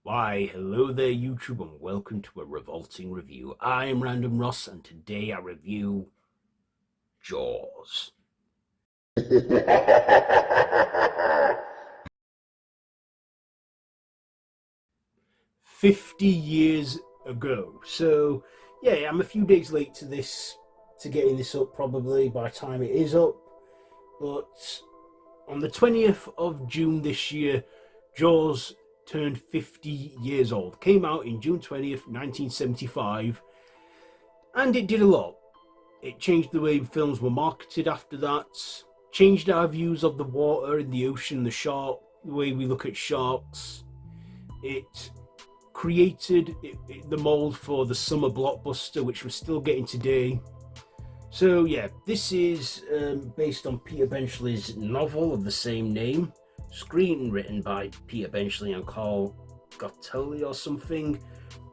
Why, hello there YouTube and welcome to a Revolting Review. I am Random Ross and today I review Jaws. 50 years ago. So, yeah, I'm a few days late to getting this up probably by the time it is up. But on the 20th of June this year, Jaws turned 50 years old. Came out in June 20th, 1975, and it did a lot. It changed the way films were marketed after that, changed our views of the water and the ocean, the shark, the way we look at sharks. It created the mold for the summer blockbuster, which we're still getting today. So yeah, this is based on Peter Benchley's novel of the same name, screenwritten by Peter Benchley and Carl Gottlieb or something,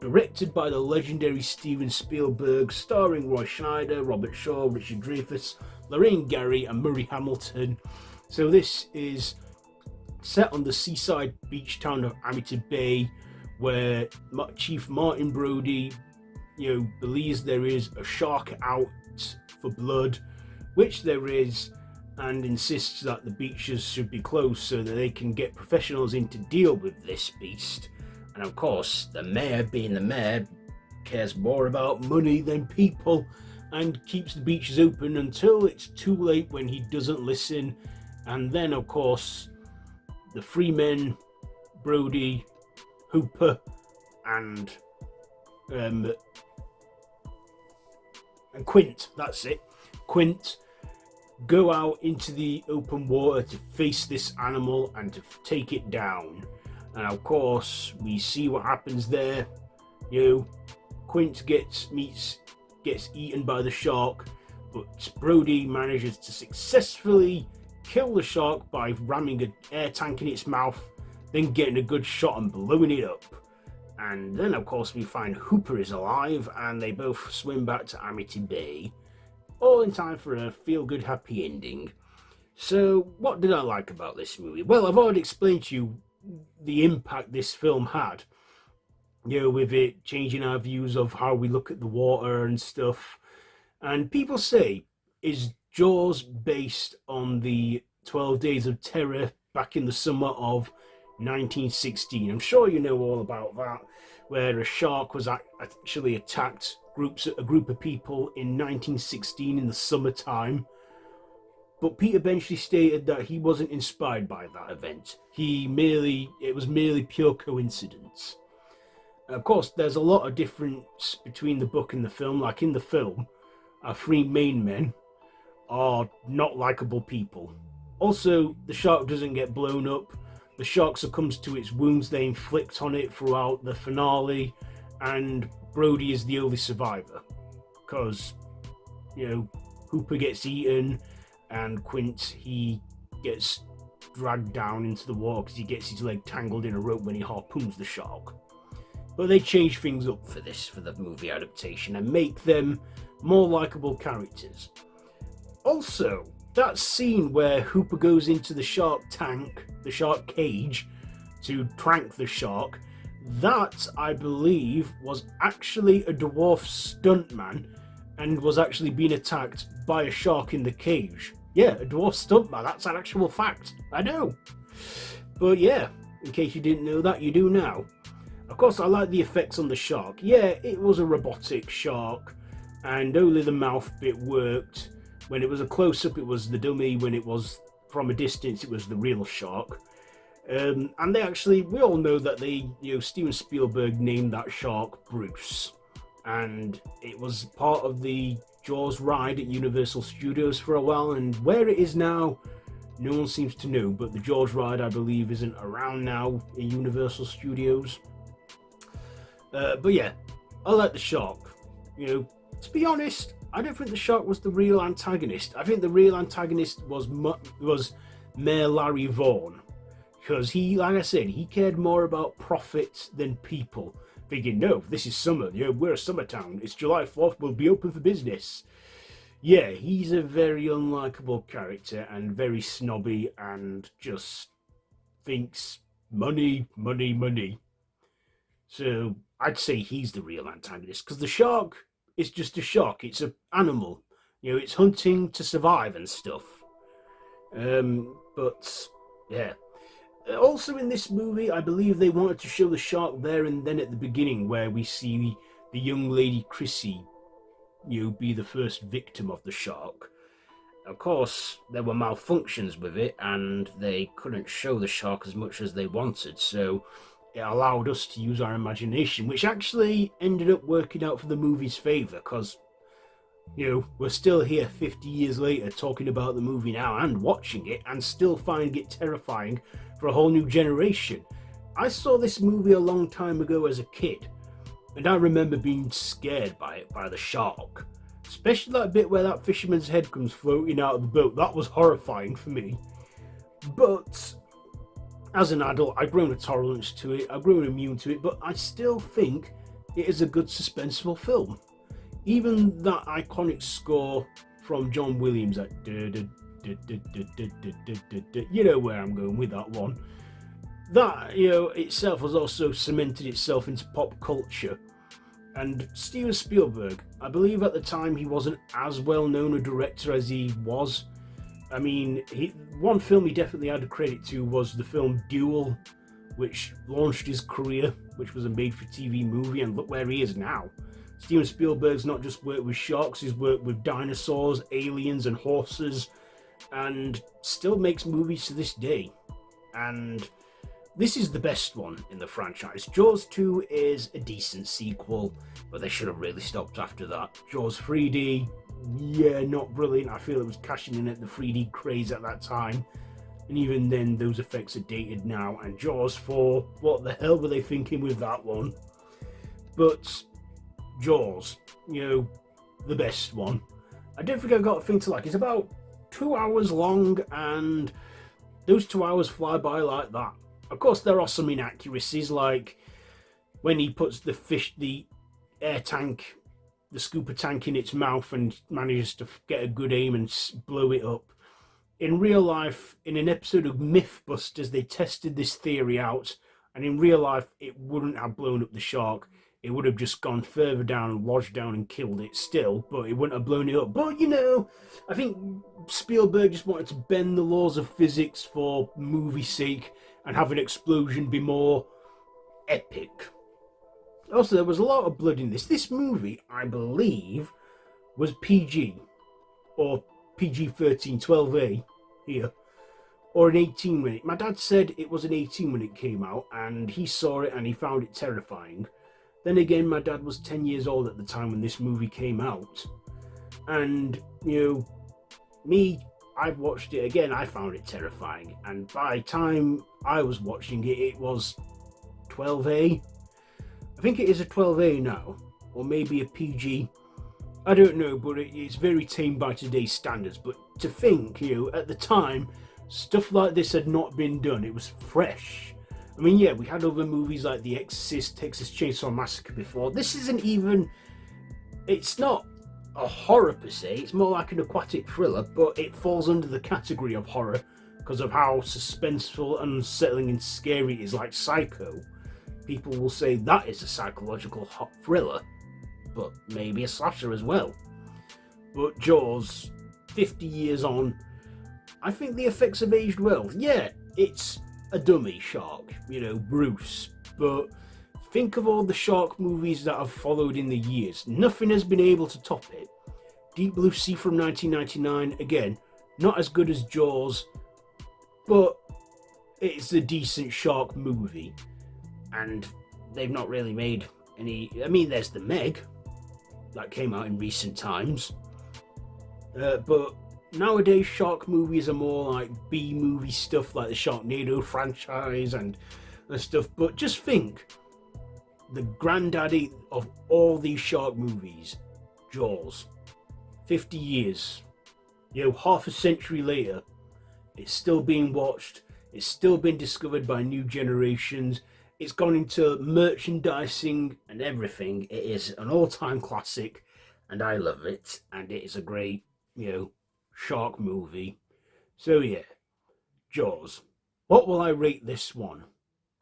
directed by the legendary Stephen Spielberg, starring Roy Scheider, Robert Shaw, Richard Dreyfuss, Lorrain and Murray Hamilton. So this is set on the seaside beach town of Amity Bay, where Chief Martin Brody, believes there is a shark out for blood, which there is, and insists that the beaches should be closed so that they can get professionals in to deal with this beast. And of course, the mayor, being the mayor, cares more about money than people and keeps the beaches open until it's too late when he doesn't listen. And then, of course, the three men, Brody, Hooper, and Quint, that's it, Quint, go out into the open water to face this animal and to take it down. And of course, we see what happens there. Quint gets eaten by the shark, but Brody manages to successfully kill the shark by ramming an air tank in its mouth, then getting a good shot and blowing it up. And then, of course, we find Hooper is alive, and they both swim back to Amity Bay, all in time for a feel-good, happy ending. So, what did I like about this movie? Well, I've already explained to you the impact this film had, with it changing our views of how we look at the water and stuff. And people say, is Jaws based on the 12 Days of Terror back in the summer of 1916? I'm sure you know all about that, where a shark was actually attacked a group of people in 1916 in the summertime. But Peter Benchley stated that he wasn't inspired by that event. It was merely pure coincidence. Of course, there's a lot of difference between the book and the film. Like in the film, our three main men are not likable people. Also, the shark doesn't get blown up. The shark succumbs to its wounds they inflict on it throughout the finale, and Brody is the only survivor. Because, Hooper gets eaten, and Quint, he gets dragged down into the water because he gets his leg tangled in a rope when he harpoons the shark. But they change things up for the movie adaptation, and make them more likable characters. Also, that scene where Hooper goes into the shark cage, to trank the shark, that, I believe, was actually a dwarf stuntman and was actually being attacked by a shark in the cage. Yeah, a dwarf stuntman, that's an actual fact. I know. But yeah, in case you didn't know that, you do now. Of course, I like the effects on the shark. Yeah, it was a robotic shark, and only the mouth bit worked. When it was a close-up, it was the dummy. When it was from a distance, it was the real shark. And we all know that Steven Spielberg named that shark Bruce. And it was part of the Jaws ride at Universal Studios for a while, and where it is now, no one seems to know, but the Jaws ride, I believe, isn't around now in Universal Studios. But yeah, I like the shark. To be honest, I don't think the shark was the real antagonist. I think the real antagonist was Mayor Larry Vaughn, because he, like I said, he cared more about profit than people. Thinking, no, this is summer, we're a summer town, it's July 4th, we'll be open for business. Yeah, he's a very unlikable character and very snobby and just thinks money, money, money. So I'd say he's the real antagonist because the shark is just a shark. It's an animal. It's hunting to survive and stuff. But yeah. Also in this movie, I believe they wanted to show the shark there and then at the beginning, where we see the young lady Chrissy, be the first victim of the shark. Of course, there were malfunctions with it, and they couldn't show the shark as much as they wanted, so it allowed us to use our imagination, which actually ended up working out for the movie's favour, because, we're still here 50 years later talking about the movie now and watching it, and still finding it terrifying for a whole new generation. I saw this movie a long time ago as a kid, and I remember being scared by it, by the shark. Especially that bit where that fisherman's head comes floating out of the boat. That was horrifying for me. But as an adult, I've grown a tolerance to it. I've grown immune to it. But I still think it is a good suspenseful film. Even that iconic score from John Williams, that you know where I'm going with that one. That, itself has also cemented itself into pop culture. And Steven Spielberg, I believe at the time he wasn't as well known a director as he was. I mean, one film he definitely had credit to was the film Duel, which launched his career, which was a made-for-TV movie, and look where he is now. Steven Spielberg's not just worked with sharks, he's worked with dinosaurs, aliens, and horses, and still makes movies to this day. And this is the best one in the franchise. Jaws 2 is a decent sequel, but they should have really stopped after that. Jaws 3D, yeah, not brilliant. I feel it was cashing in at the 3D craze at that time. And even then, those effects are dated now. And Jaws 4, what the hell were they thinking with that one? But Jaws, the best one. I don't think I've got a thing to like. It's about 2 hours long, and those 2 hours fly by like that. Of course, there are some inaccuracies, like when he puts the air tank, the scooper tank in its mouth and manages to get a good aim and blow it up. In real life, in an episode of Mythbusters, they tested this theory out, and in real life, it wouldn't have blown up the shark. It would have just gone further down, lodged down and killed it still, but it wouldn't have blown it up. But, I think Spielberg just wanted to bend the laws of physics for movie's sake, and have an explosion be more epic. Also, there was a lot of blood in this. This movie, I believe, was PG, or PG-13, 12A here, or an 18 when it. My dad said it was an 18 when it came out, and he saw it and he found it terrifying. Then again, my dad was 10 years old at the time when this movie came out. And, me, I've watched it again, I found it terrifying. And by the time I was watching it, it was 12A. I think it is a 12A now, or maybe a PG. I don't know, but it's very tame by today's standards. But to think, at the time, stuff like this had not been done. It was fresh. I mean, yeah, we had other movies like The Exorcist, Texas Chainsaw Massacre before. This isn't even... It's not a horror per se, it's more like an aquatic thriller, but it falls under the category of horror because of how suspenseful, unsettling and scary it is, like Psycho. People will say that is a psychological thriller, but maybe a slasher as well. But Jaws, 50 years on, I think the effects have aged well. Yeah, it's a dummy shark, Bruce, but think of all the shark movies that have followed in the years. Nothing has been able to top it. Deep Blue Sea from 1999, again, not as good as Jaws, but it's a decent shark movie. And they've not really made any... I mean, there's The Meg, that came out in recent times. But nowadays, shark movies are more like B-movie stuff, like the Sharknado franchise and stuff. But just think, the granddaddy of all these shark movies, Jaws. 50 years. Half a century later, it's still being watched. It's still been discovered by new generations. It's gone into merchandising and everything. It is an all-time classic, and I love it. And it is a great, shark movie. So yeah, Jaws. What will I rate this one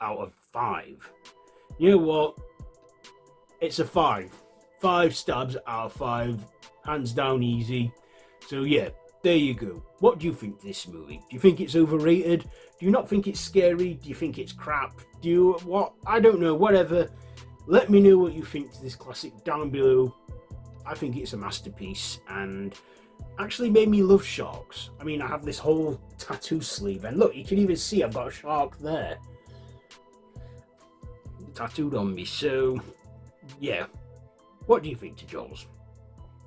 out of 5? You know what? It's a 5. 5 stabs out of 5. Hands down easy. So yeah, there you go. What do you think of this movie? Do you think it's overrated? Do you not think it's scary? Do you think it's crap? Do you what? I don't know, whatever. Let me know what you think to this classic down below. I think it's a masterpiece and actually made me love sharks. I mean, I have this whole tattoo sleeve and look, you can even see I've got a shark there. Tattooed on me, so yeah. What do you think to Jaws?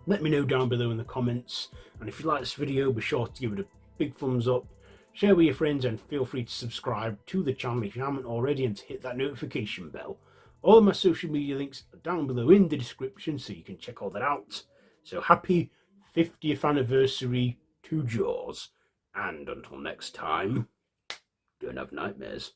Let me know down below in the comments, and if you like this video, be sure to give it a big thumbs up, share with your friends, and feel free to subscribe to the channel if you haven't already, and to hit that notification bell. All of my social media links are down below in the description, so you can check all that out. So happy 50th anniversary to Jaws, and until next time, don't have nightmares.